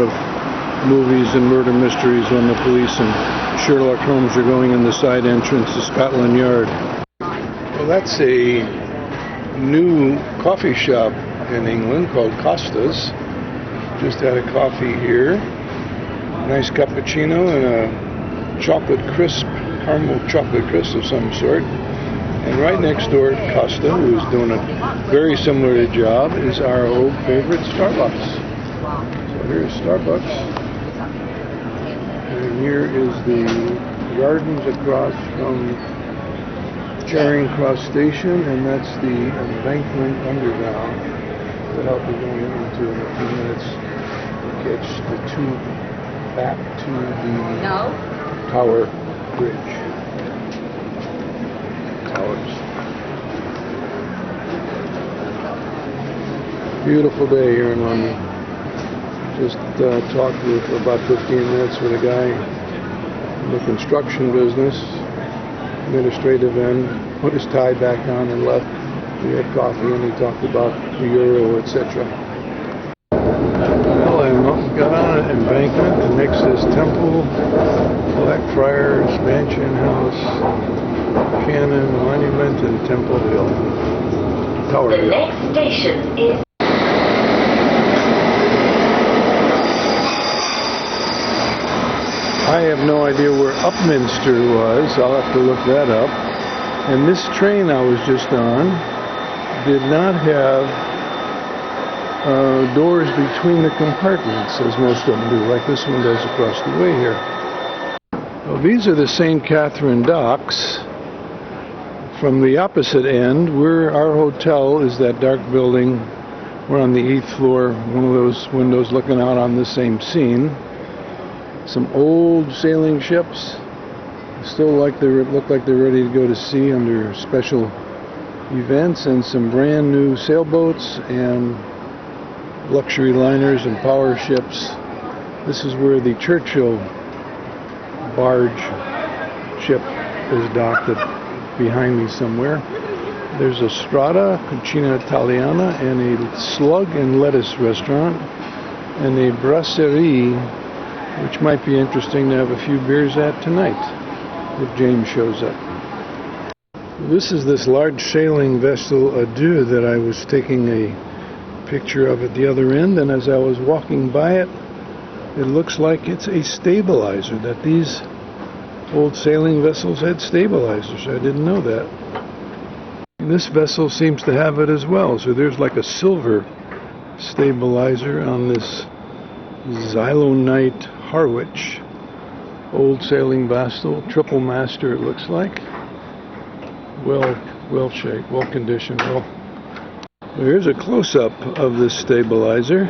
of movies and murder mysteries when the police and Sherlock Holmes are going in the side entrance to Scotland Yard. Well, that's a new coffee shop in England called Costa's. Just had a coffee here. Nice cappuccino and a chocolate crisp, caramel chocolate crisp of some sort. And right next door to Costa, who is doing a very similar job, is our old favorite Starbucks. So here's Starbucks. And here is the gardens across from Charing Cross Station, and that's the embankment underground that I'll be going into in a few minutes to catch the tube back to the Tower Bridge. Towers. Beautiful day here in London. Just talked for about 15 minutes with a guy in the construction business, administrative end, put his tie back on and left. We had coffee and he talked about the euro, etc. Well, I got on an embankment, and next is Temple, Blackfriars, Mansion House, Cannon Monument, and Temple Hill. Tower Hill. The next station is... I have no idea where Upminster was. I'll have to look that up. And this train I was just on did not have doors between the compartments, as most of them do, like this one does across the way here. Well, these are the St. Catherine docks. From the opposite end, our hotel is that dark building. We're on the 8th floor, one of those windows looking out on the same scene. Some old sailing ships, still look like they're ready to go to sea under special events, and some brand new sailboats and luxury liners and power ships. This is where the Churchill barge ship is docked behind me somewhere. There's a Strada, Cucina Italiana, and a slug and lettuce restaurant, and a brasserie, which might be interesting to have a few beers at tonight, if James shows up. This is this large sailing vessel Adieu that I was taking a picture of at the other end, and as I was walking by it, it looks like it's a stabilizer, that these old sailing vessels had stabilizers. I didn't know that. And this vessel seems to have it as well, so there's like a silver stabilizer on this Xylonite Harwich, old sailing vessel, triple master it looks like. Well shaped, well conditioned. Well, here's a close-up of this stabilizer.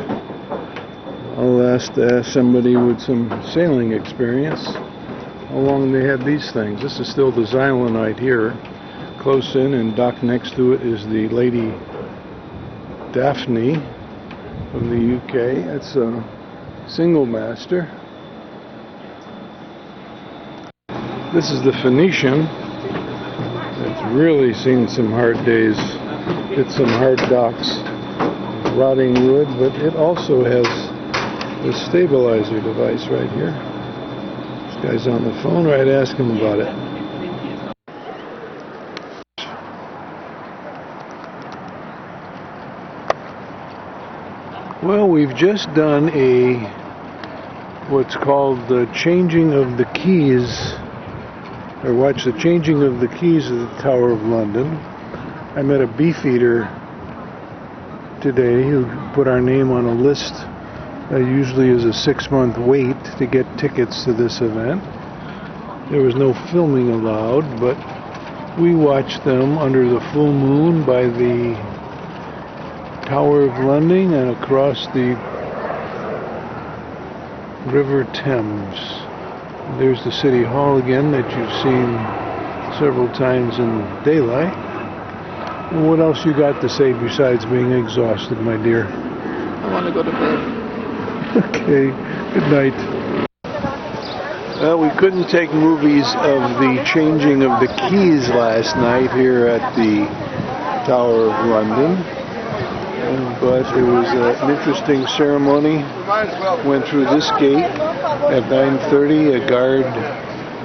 I'll ask somebody with some sailing experience how long they had these things. This is still the Xylonite here, close in, and docked next to it is the Lady Daphne from the UK. It's a single master. This is the Phoenician. It's really seen some hard days. It's some hard docks, rotting wood, but it also has this stabilizer device right here. This guy's on the phone, right? Ask him about it. Well, we've just done what's called the changing of the keys, or watch the changing of the keys of the Tower of London. I met a Beefeater today who put our name on a list that usually is a 6-month wait to get tickets to this event. There was no filming allowed, but we watched them under the full moon by the Tower of London and across the River Thames. There's the City Hall again that you've seen several times in daylight. And what else you got to say besides being exhausted, my dear? I want to go to bed. Okay, good night. Well, we couldn't take movies of the changing of the keys last night here at the Tower of London. but it was an interesting ceremony. Went through this gate at 9:30. A guard,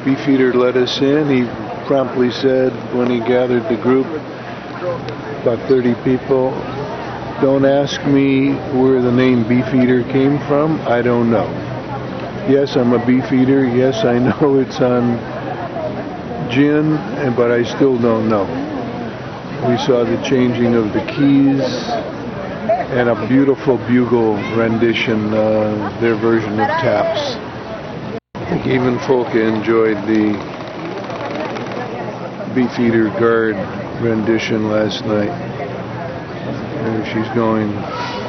Beefeater, let us in. He promptly said when he gathered the group, about 30 people, "Don't ask me where the name Beefeater came from. I don't know. Yes, I'm a Beefeater. Yes, I know it's on gin, but I still don't know." We saw the changing of the keys and a beautiful bugle rendition, their version of taps. I think even Folke enjoyed the Beefeater guard rendition last night. And she's going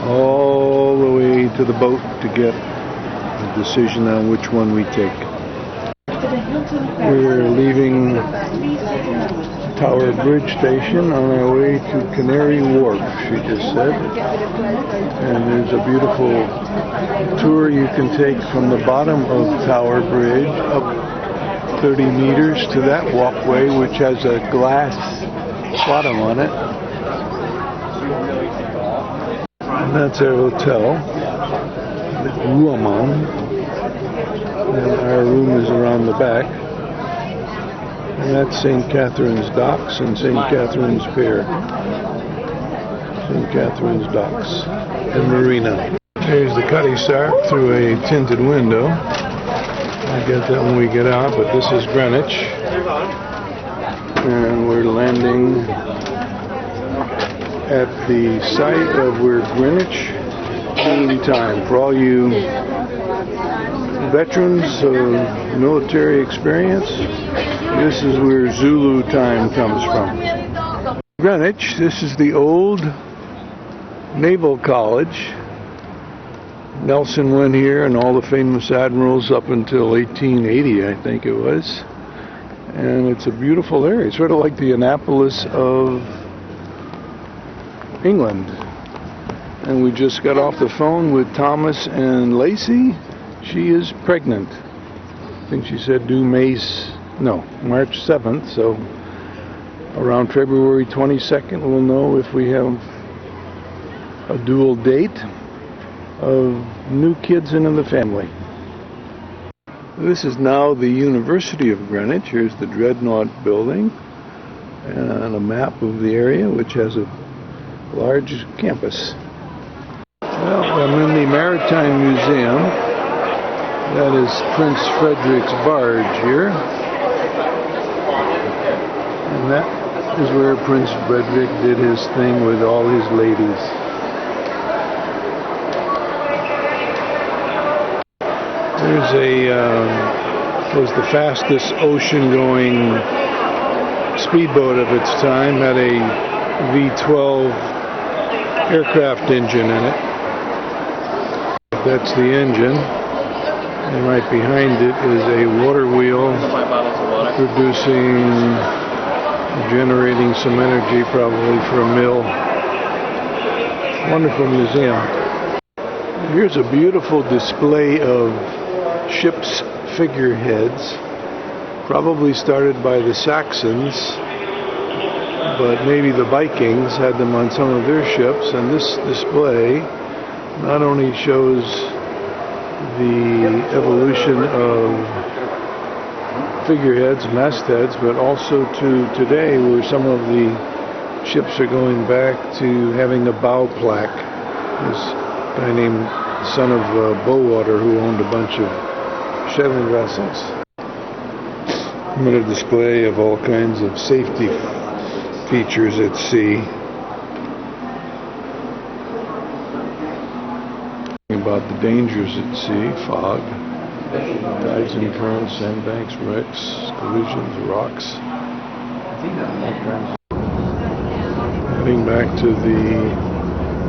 all the way to the boat to get a decision on which one we take. We're leaving Tower Bridge Station on our way to Canary Wharf, she just said. And there's a beautiful tour you can take from the bottom of Tower Bridge up 30 meters to that walkway, which has a glass bottom on it. And that's our hotel, the Ruaman. And our room is around the back. And that's St. Catherine's Docks and St. Catherine's Pier. St. Catherine's Docks and Marina. There's the Cutty Sark through a tinted window. I'll get that when we get out, but this is Greenwich. And we're landing at the site of where Greenwich Mean Time. For all you veterans of military experience, this is where Zulu time comes from. Greenwich, this is the old Naval College. Nelson went here and all the famous admirals up until 1880, I think it was. And it's a beautiful area, sort of like the Annapolis of England. And we just got off the phone with Thomas and Lacey. She is pregnant. I think she said due March 7th, so around February 22nd we'll know if we have a dual date of new kids into the family. This is now the University of Greenwich. Here's the Dreadnought building and a map of the area, which has a large campus. Well, I'm in the Maritime Museum. That is Prince Frederick's barge here. And that is where Prince Frederick did his thing with all his ladies. There's was the fastest ocean-going speedboat of its time. Had a V12 aircraft engine in it. That's the engine. And right behind it is a water wheel generating some energy probably for a mill. Wonderful museum. Here's a beautiful display of ships' figureheads, probably started by the Saxons, but maybe the Vikings had them on some of their ships. And this display not only shows the evolution of figureheads, mastheads, but also to today, where some of the ships are going back to having a bow plaque. This guy named son of Bowater, who owned a bunch of sailing vessels. I'm at a display of all kinds of safety features at sea. About the dangers at sea: fog, tides and currents, sandbanks, wrecks, collisions, rocks. Heading back to the